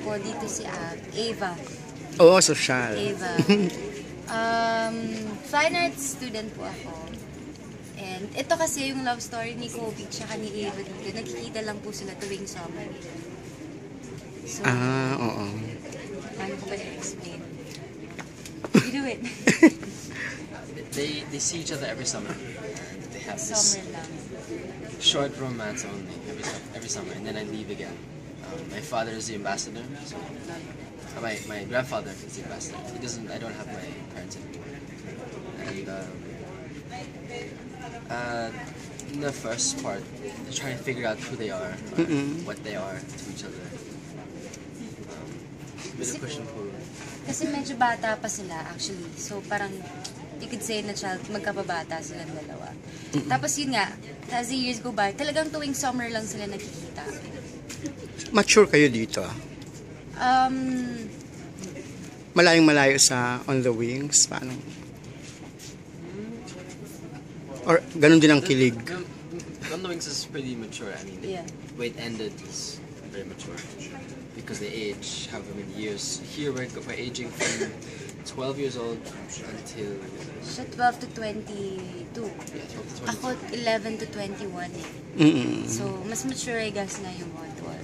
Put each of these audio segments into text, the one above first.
ko, dito si Ava. Oo, social. Ava. Fine arts student po ako. And ito kasi yung love story ni Kobe tsaka ni Ava dito. Nagkikita lang po sila tuwing summer. So, oo. paano ko ba na-explain? You do it. They see each other every summer. They have this Summer lang. short romance only every summer, and then I leave again. My father is the ambassador, so my grandfather is the ambassador. He doesn't. I don't have my parents anymore. And in the first part, they're trying to figure out who they are, or what they are to each other. Bit of push and pull. Kasi medyo bata pa sila actually. So parang you could say na magkababata silang dalawa. Tapos yun nga, as the years go by, talagang tuwing summer lang sila nakikita. Mature kayo dito. Malayong malayo sa On the Wings. Paano? Or ganun din ang kilig? On the Wings is pretty mature. I mean, the way it ended is very mature. Because they age however many years. Here we're aging from 12 years old until... Siya 12 to 22. Yeah, 12 to 22. Ako 11 to 21 eh. So, mas mature I guess na yung model.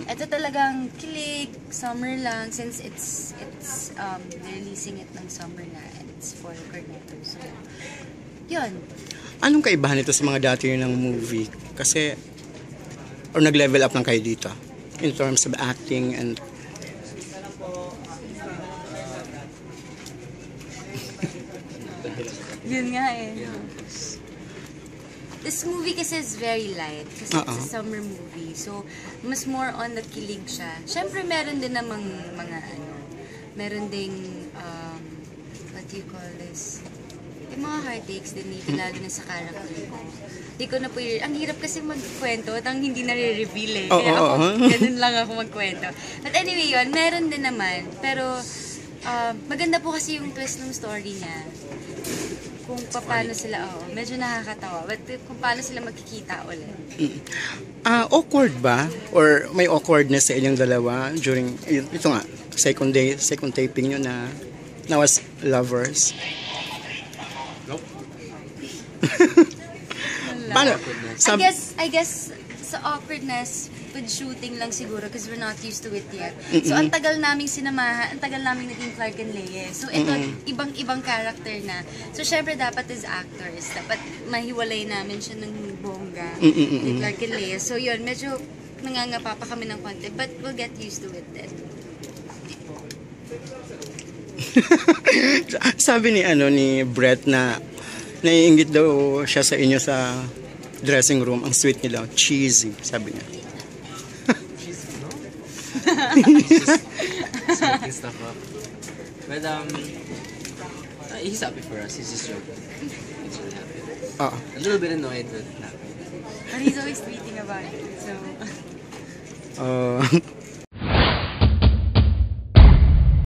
Ito talagang kilig, summer lang, since it's releasing it ng summer na and it's for Cornetto. So, yun. Anong kaibahan nito sa mga dati ng movie? Kasi, or nag-level up lang kayo dito? In terms of acting and... Yun nga eh. This movie kasi is very light. Kasi it's a summer movie. So, mas more on the kilig siya. Siyempre, meron din namang mga meron ding, what do you call this? Yung mga heartaches din dito, lalo na sa character ko. Hindi ko na po ang hirap kasi magkwento at ang hindi nare-reveal eh. Kaya ako, ganun lang ako magkwento. But anyway yun, meron din naman. Pero, maganda po kasi yung twist ng story niya. Kung paano sila, medyo nakakatawa. But kung paano sila magkikita ulit. Awkward ba? Or may awkwardness sa inyong dalawa during, ito nga, second taping nyo na was lovers? Nope. Paano? I guess sa awkwardness with shooting lang siguro because we're not used to it yet. So ang tagal naming sinamahan, ang tagal naming naging Clark and Leia. So ito ibang character na. So syempre dapat as actors, dapat mahiwalay namin siya ng bongga ni Clark and Leia. So yun, medyo nangangapa pa kami ng konti, but we'll get used to it then. Sabi ni Brett na naiinggit daw siya sa inyo sa dressing room. Ang sweet niya daw. Cheesy, sabi niya. Cheesy, no? Just making stuff up. But, he's happy for us. He's just joking. He's really happy. A little bit annoyed, but happy. But he's always tweeting about it, so...